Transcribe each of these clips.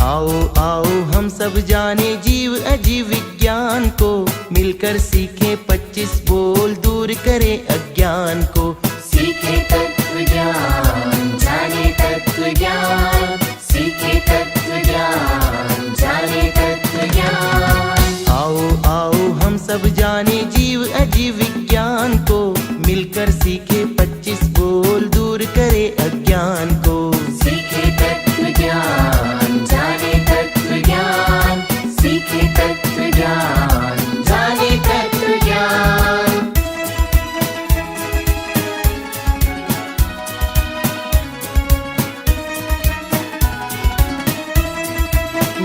आओ आओ हम सब जाने जीव अजीव विज्ञान को, मिलकर सीखे 25 बोल दूर करे अज्ञान को। सीखे तत्व ज्ञान, जाने तत्व ज्ञान, सीखे तत्व ज्ञान, जाने तत्व ज्ञान। आओ आओ हम सब जाने जीव अजीव विज्ञान को, मिलकर सीखे 25 बोल दूर करे अज्ञान को। सीखे तत्व ज्ञान, जाने तत्व ज्ञान, सीखे तत्व ज्ञान, जाने तत्व ज्ञान।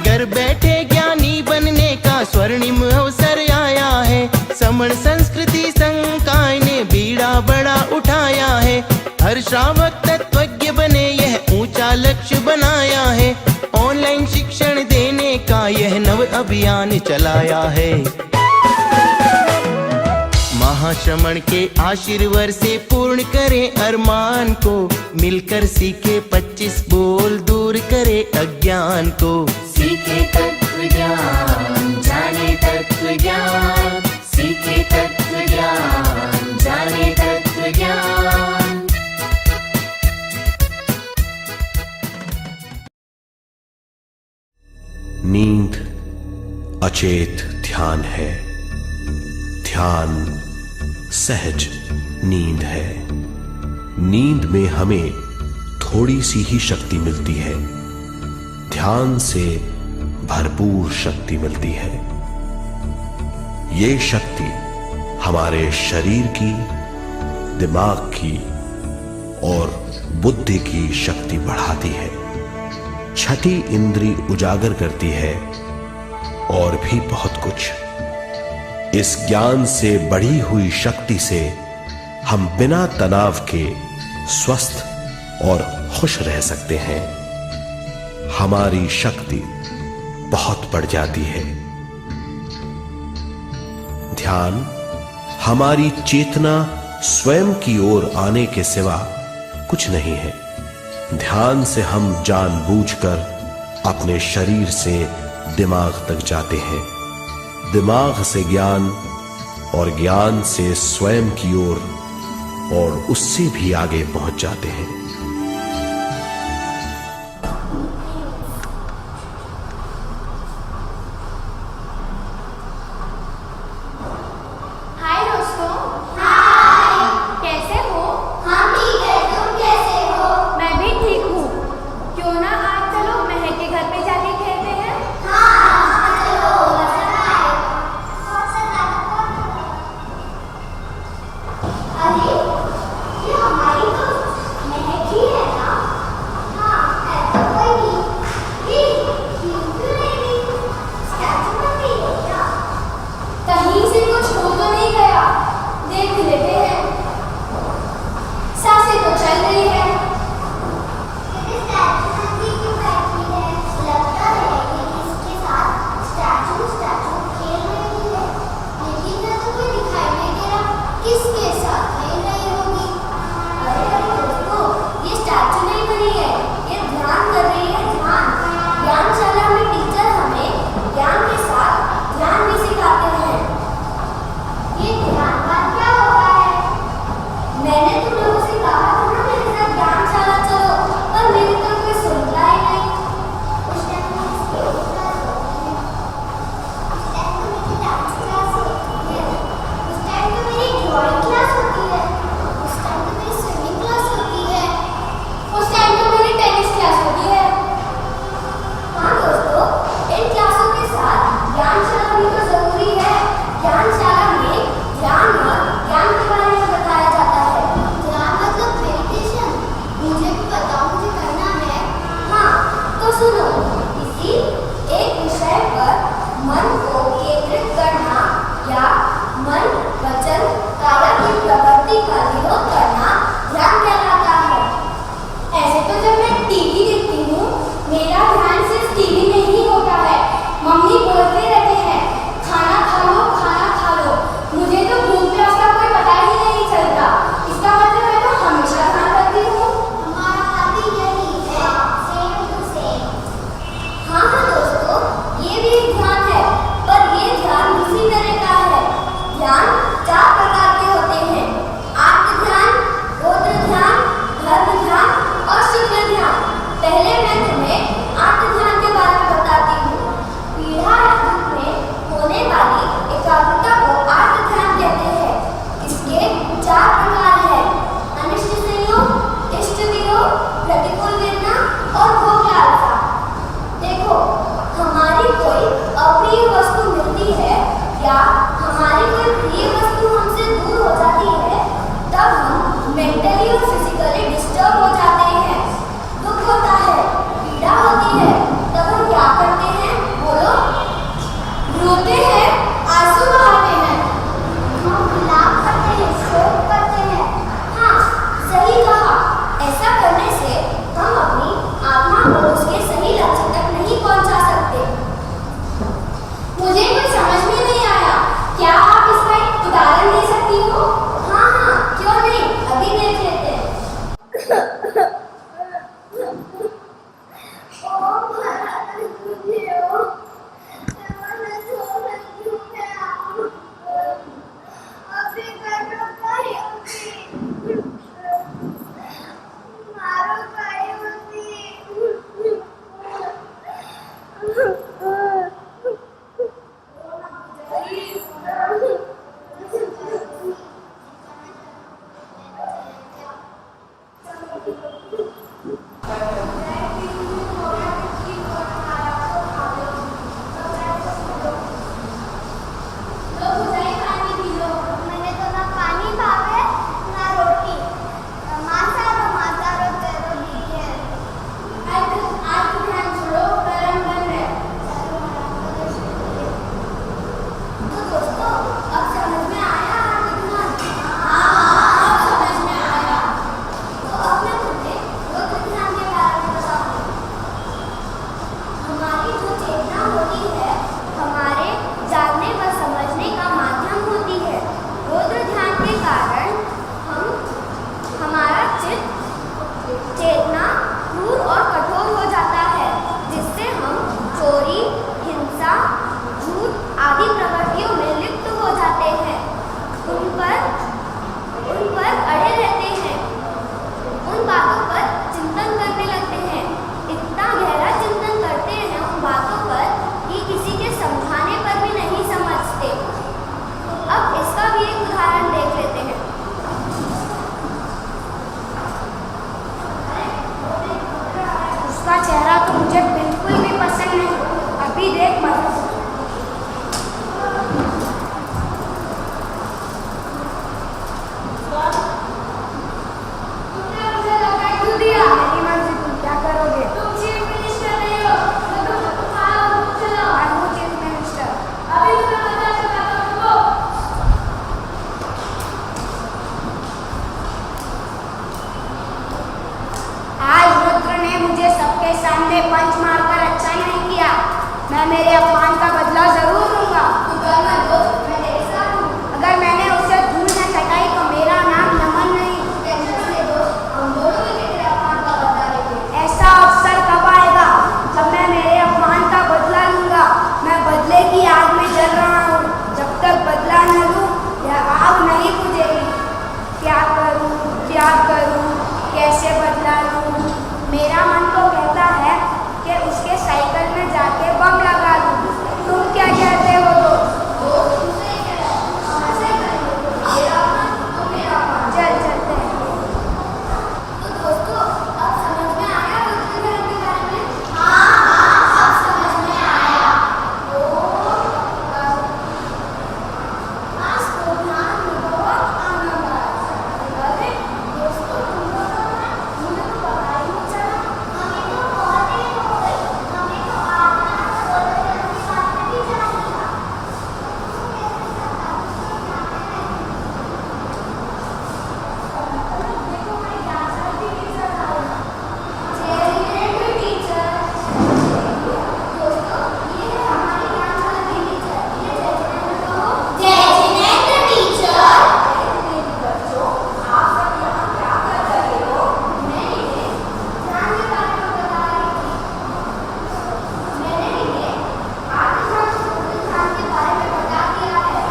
घर बैठे ज्ञानी बनने का स्वर्णिम अवसर आया है। समण संस्कृति संकाय ने बीड़ा बड़ा उठाया है। हर श्रावक तत्वज्ञ बने यह ऊंचा लक्ष्य बनाया है। ऑनलाइन शिक्षण देने का यह नव अभियान चलाया है। महाश्रमण के आशीर्वाद से पूर्ण करे अरमान को, मिलकर सीखे 25 बोल दूर करे अज्ञान को। सीखे तत्व ज्ञान, जाने तत्व ज्ञान, सीखे तत्व ज्ञान, जाने तत्व ज्ञान। नींद अचेत ध्यान है, ध्यान सहज नींद है। नींद में हमें थोड़ी सी ही शक्ति मिलती है, ध्यान से भरपूर शक्ति मिलती है। ये शक्ति हमारे शरीर की, दिमाग की और बुद्धि की शक्ति बढ़ाती है। छठी इंद्री उजागर करती है और भी बहुत कुछ। इस ज्ञान से बढ़ी हुई शक्ति से हम बिना तनाव के स्वस्थ और खुश रह सकते हैं। हमारी शक्ति बहुत बढ़ जाती है। ध्यान हमारी चेतना स्वयं की ओर आने के सिवा कुछ नहीं है। ध्यान से हम जानबूझकर अपने शरीर से दिमाग तक जाते हैं, दिमाग से ज्ञान और ज्ञान से स्वयं की ओर और उससे भी आगे पहुंच जाते हैं। हाय दोस्तों। हाय, कैसे हो? हम ठीक है, तुम कैसे हो? मैं भी ठीक हूँ। क्यों ना आज चलो महक के घर पे जाके खेलते हैं? हाँ चलो। अरे ये हमारी दोस्त महक मुझे बिल्कुल भी पसंद नहीं। अभी देख मत। तुमने मुझे धोखा क्यों दिया? मेरी मर्जी, तुम क्या करोगे? तुम चीफ मिनिस्टर नहीं हो। मैं हूँ चीफ मिनिस्टर। अभी तुम्हें पता चला तुमको। आज रुद्र ने मुझे सबके सामने पंच मारकर अच्छा नहीं किया। मैं मेरे अपमान का बदला जरूर लूंगा। अगर मैंने उसे धूल न चटाई तो मेरा नाम नमन नहीं। ऐसा अवसर कब आएगा जब मैं मेरे अपमान का बदला लूंगा? मैं बदले की आग में जल रहा हूँ। जब तक बदला न लूं यह आग नहीं बुझेगी। क्या करूं, क्या करूं, कैसे बदला लूं? मेरा मन तो कहता है कि उसके साइकिल में जाके बम लगा दूं। तुम क्या कहते हो चल चलते हैं। तो दोस्तों अब समझ में आया रुद्र के बारे में? हाँ, अब समझ में आया। तो आज प्रोग्राम में बहुत आनंद आया। अरे दोस्तों, मुझे तो पता ही नहीं चला। हमें तो बहुत देर हो गई। हमें तो आना के साथ में भी जाना था। देखो मैं डांसर की टीचर हूँ। जेरिएट्री टीचर। दोस्तों ये है हमारी डांसर की टीचर। ये जेरिएट्री टीचर। मेरी बच्चों, आप सब यहाँ क्या कर रहे हो? मैं इन्हें ध्यान के बारे में बता रही थी। मैंने इन्हें आत्मध्यान के बारे में बता दिया है।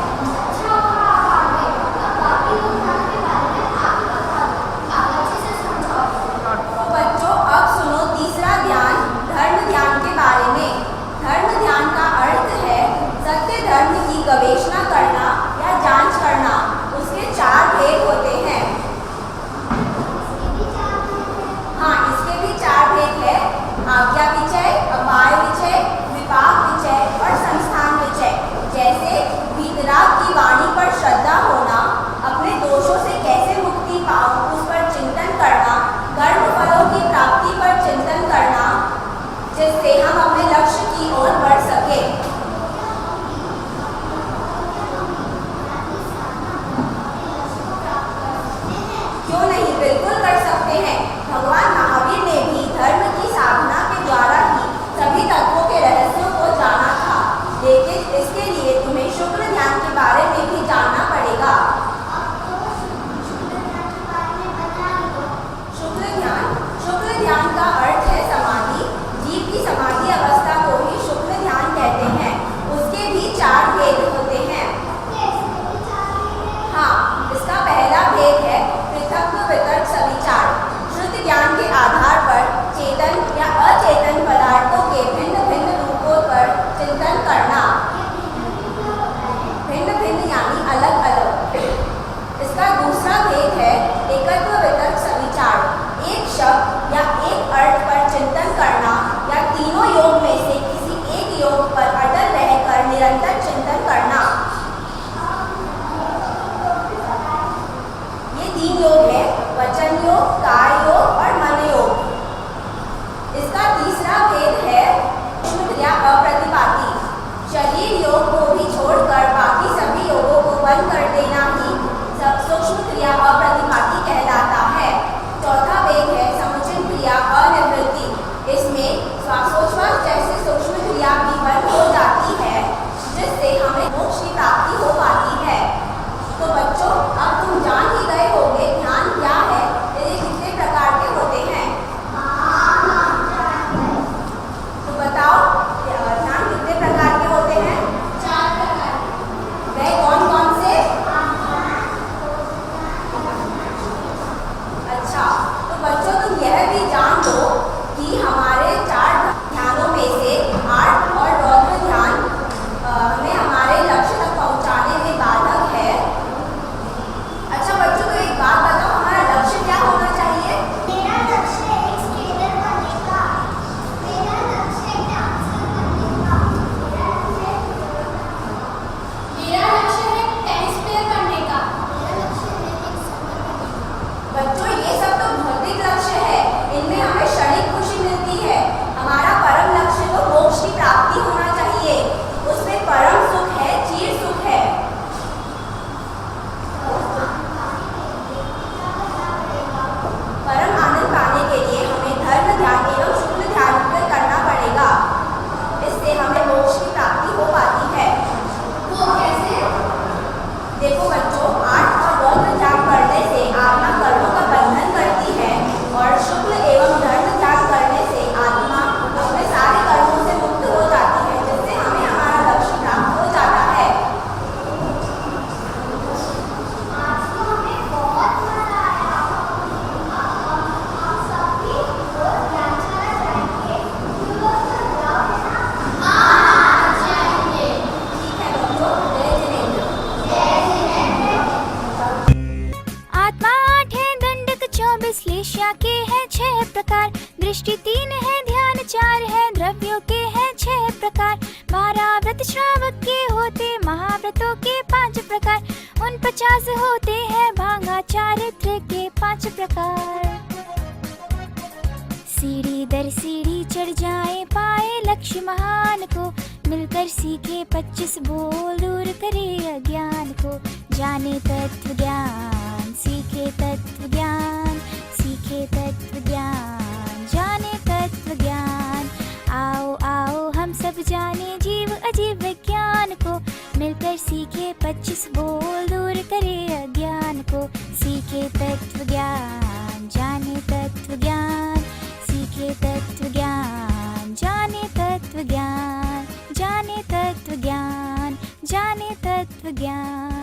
अच्छा होगा आगे अब बाकी लोग ध्यान के बारे में आप बता दो। आप अच्छे से समझाओ। तो बच्चों, अब सुनो तीसरा ध्यान, धर्म ध्यान के बारे में। धर्म ध्यान का अर्थ है सत्य धर्म की गवेषणा करना या जांच करना। उसके 4 भेद होते हैं। हाँ, इसके भी 4 भेद है। आज्ञा विचय, अपाय विचय, विपाक विचय और संस्थान विचय। जैसे वीतराग की वाणी पर श्रद्धा होना, अपने दोषों से कैसे मुक्ति पाऊं उस पर चिंतन करना, कर्म फलों की प्राप्ति पर चिंतन करना, जिससे हम अपने लक्ष्य की ओर बढ़ सके। क्यों नहीं, बिल्कुल कर सकते हैं। भगवान महावीर ने भी धर्म की साधना के द्वारा 50 होते हैं भांगा चारित्र के 5 प्रकार। सीढ़ी दर सीढ़ी चढ़ जाए पाए लक्ष्य महान को, मिलकर सीखे 25 बोल दूर करे अज्ञान को। जाने तत्व ज्ञान सीखे तत्व ज्ञान, सीखे तत्व ज्ञान जाने तत्व ज्ञान। आओ आओ हम सब जाने जीव अजीव विज्ञान को, मिलकर सीखे 25 बोल दूर करे अज्ञान को। सीखे तत्व ज्ञान जाने तत्व ज्ञान, सीखे तत्व ज्ञान जाने तत्व ज्ञान, जाने तत्व ज्ञान, जाने तत्व ज्ञान।